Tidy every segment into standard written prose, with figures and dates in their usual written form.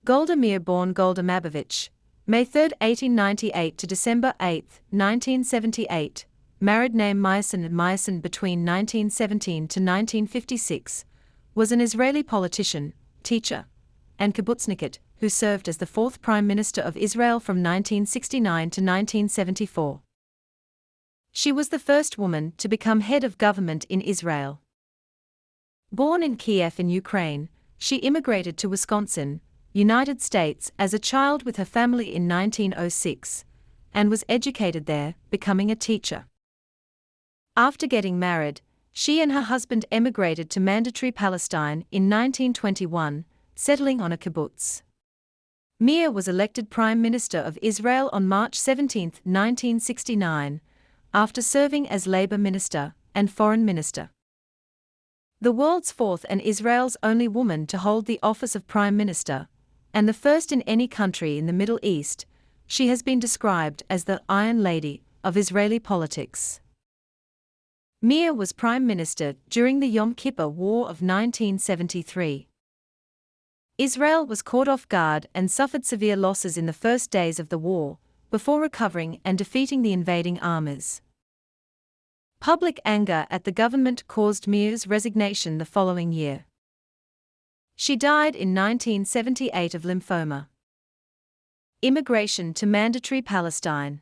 Golda Meir, born Golda Mabovitch, May 3, 1898 to December 8, 1978, married name Myerson and Meyerson between 1917 to 1956, was an Israeli politician, teacher, and kibbutznikit, who served as the fourth Prime Minister of Israel from 1969 to 1974. She was the first woman to become head of government in Israel. Born in Kiev in Ukraine, she immigrated to Wisconsin, United States as a child with her family in 1906, and was educated there, becoming a teacher. After getting married, she and her husband emigrated to Mandatory Palestine in 1921, settling on a kibbutz. Meir was elected Prime Minister of Israel on March 17, 1969, after serving as Labor Minister and Foreign Minister. The world's fourth and Israel's only woman to hold the office of Prime Minister, and the first in any country in the Middle East, she has been described as the Iron Lady of Israeli politics. Meir was Prime Minister during the Yom Kippur War of 1973. Israel was caught off guard and suffered severe losses in the first days of the war, before recovering and defeating the invading armies. Public anger at the government caused Meir's resignation the following year. She died in 1978 of lymphoma. Immigration to Mandatory Palestine.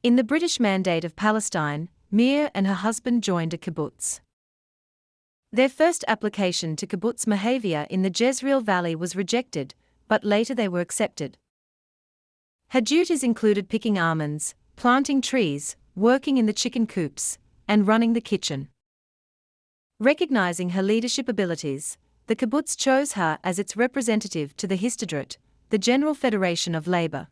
In the British Mandate of Palestine, Meir and her husband joined a kibbutz. Their first application to kibbutz Mabovitch in the Jezreel Valley was rejected, but later they were accepted. Her duties included picking almonds, planting trees, working in the chicken coops, and running the kitchen. Recognizing her leadership abilities, the kibbutz chose her as its representative to the Histadrut, the General Federation of Labor.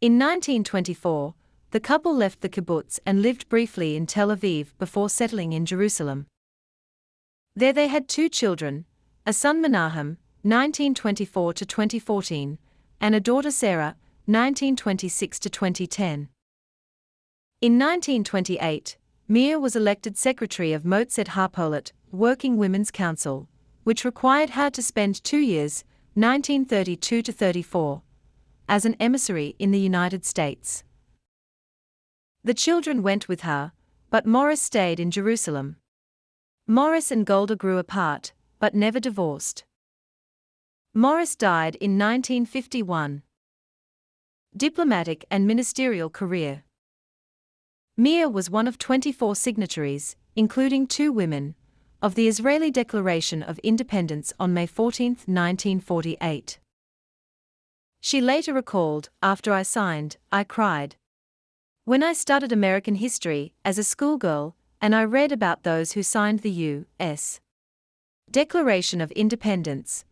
In 1924, the couple left the kibbutz and lived briefly in Tel Aviv before settling in Jerusalem. There they had two children, a son Menahem, 1924 to 2014, and a daughter Sarah, 1926 to 2010. In 1928, Meir was elected Secretary of Motzed HaPolit, Working Women's Council, which required her to spend 2 years, 1932 to 34, as an emissary in the United States. The children went with her, but Morris stayed in Jerusalem. Morris and Golda grew apart, but never divorced. Morris died in 1951. Diplomatic and ministerial career. Meir was one of 24 signatories, including 2 women, of the Israeli Declaration of Independence on May 14, 1948. She later recalled, "After I signed, I cried. When I studied American history as a schoolgirl, and I read about those who signed the U.S. Declaration of Independence,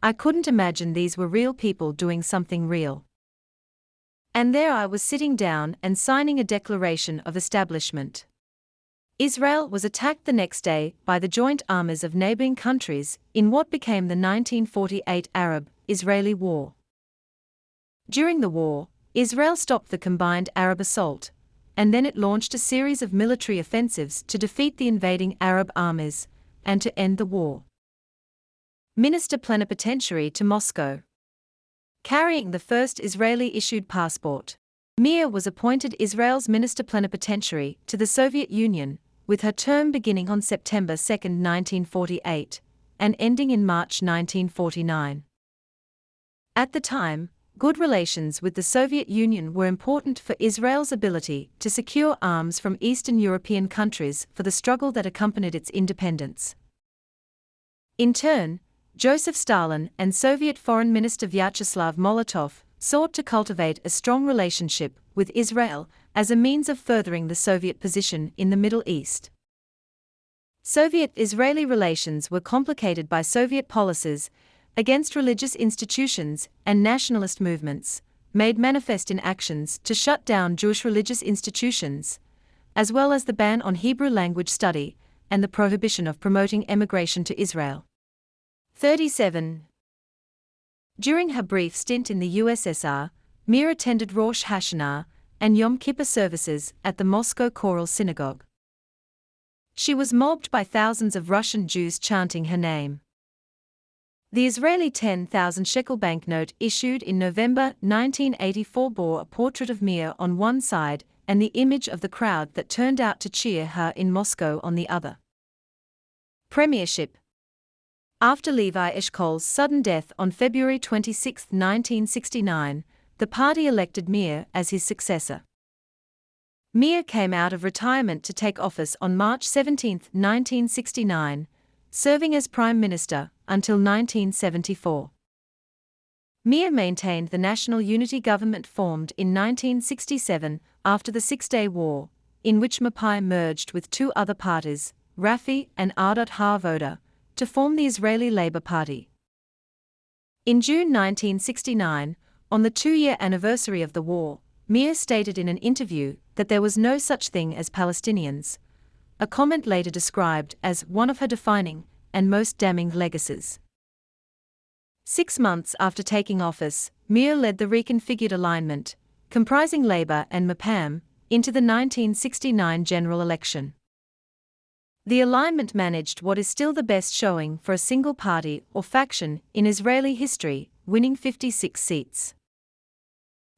I couldn't imagine these were real people doing something real. And there I was sitting down and signing a declaration of establishment." Israel was attacked the next day by the joint armies of neighboring countries in what became the 1948 Arab-Israeli War. During the war, Israel stopped the combined Arab assault, and then it launched a series of military offensives to defeat the invading Arab armies and to end the war. Minister Plenipotentiary to Moscow. Carrying the first Israeli-issued passport, Meir was appointed Israel's Minister Plenipotentiary to the Soviet Union, with her term beginning on September 2, 1948, and ending in March 1949. At the time, good relations with the Soviet Union were important for Israel's ability to secure arms from Eastern European countries for the struggle that accompanied its independence. In turn, Joseph Stalin and Soviet Foreign Minister Vyacheslav Molotov sought to cultivate a strong relationship with Israel as a means of furthering the Soviet position in the Middle East. Soviet-Israeli relations were complicated by Soviet policies against religious institutions and nationalist movements, made manifest in actions to shut down Jewish religious institutions, as well as the ban on Hebrew language study and the prohibition of promoting emigration to Israel. 37. During her brief stint in the USSR, Meir attended Rosh Hashanah and Yom Kippur services at the Moscow Choral Synagogue. She was mobbed by thousands of Russian Jews chanting her name. The Israeli 10,000 shekel banknote issued in November 1984 bore a portrait of Meir on one side and the image of the crowd that turned out to cheer her in Moscow on the other. Premiership. After Levi Eshkol's sudden death on February 26, 1969, the party elected Meir as his successor. Meir came out of retirement to take office on March 17, 1969, serving as Prime Minister until 1974. Meir maintained the National Unity Government formed in 1967 after the Six-Day War, in which Mapai merged with two other parties, Rafi and Ardot HaAvoda, to form the Israeli Labour Party. In June 1969, on the two-year anniversary of the war, Meir stated in an interview that there was no such thing as Palestinians, a comment later described as one of her defining and most damning legacies. 6 months after taking office, Meir led the reconfigured alignment, comprising Labour and Mapam, into the 1969 general election. The alignment managed what is still the best showing for a single party or faction in Israeli history, winning 56 seats.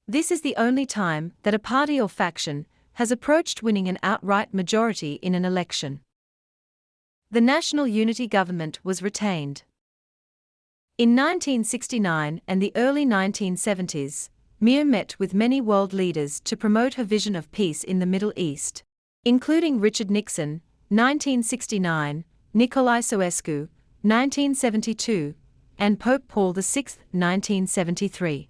This is the only time that a party or faction has approached winning an outright majority in an election. The National Unity Government was retained. In 1969 and the early 1970s, Meir met with many world leaders to promote her vision of peace in the Middle East, including Richard Nixon, 1969, Nicolae Ceausescu, 1972, and Pope Paul VI, 1973.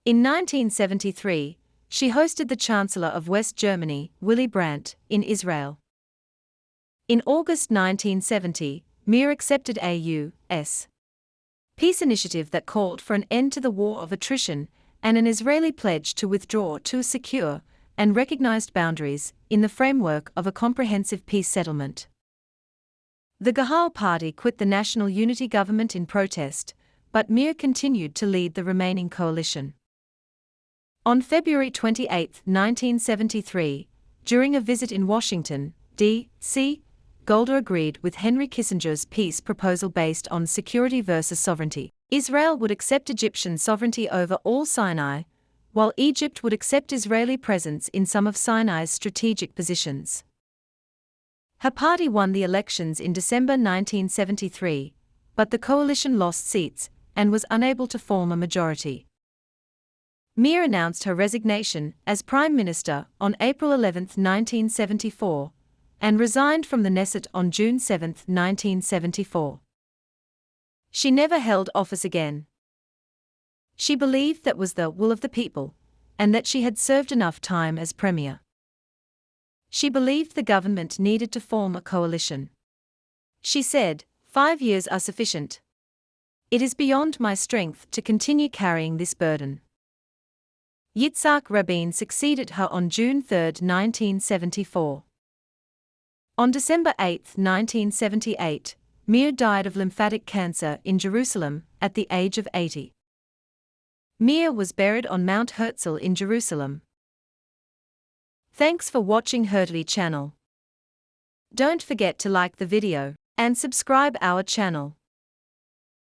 In 1973, she hosted the Chancellor of West Germany, Willy Brandt, in Israel. In August 1970, Meir accepted a U.S. peace initiative that called for an end to the war of attrition and an Israeli pledge to withdraw to secure and recognized boundaries in the framework of a comprehensive peace settlement. The Gahal Party quit the National Unity Government in protest, but Meir continued to lead the remaining coalition. On February 28, 1973, during a visit in Washington, D.C., Golda agreed with Henry Kissinger's peace proposal based on security versus sovereignty. Israel would accept Egyptian sovereignty over all Sinai, while Egypt would accept Israeli presence in some of Sinai's strategic positions. Her party won the elections in December 1973, but the coalition lost seats and was unable to form a majority. Meir announced her resignation as Prime Minister on April 11, 1974, and resigned from the Knesset on June 7, 1974. She never held office again. She believed that was the will of the people, and that she had served enough time as Premier. She believed the government needed to form a coalition. She said, 5 years are sufficient. It is beyond my strength to continue carrying this burden. Yitzhak Rabin succeeded her on June 3, 1974. On December 8, 1978, Meir died of lymphatic cancer in Jerusalem at the age of 80. Meir was buried on Mount Herzl in Jerusalem. Thanks for watching Hertli channel. Don't forget to like the video and subscribe our channel.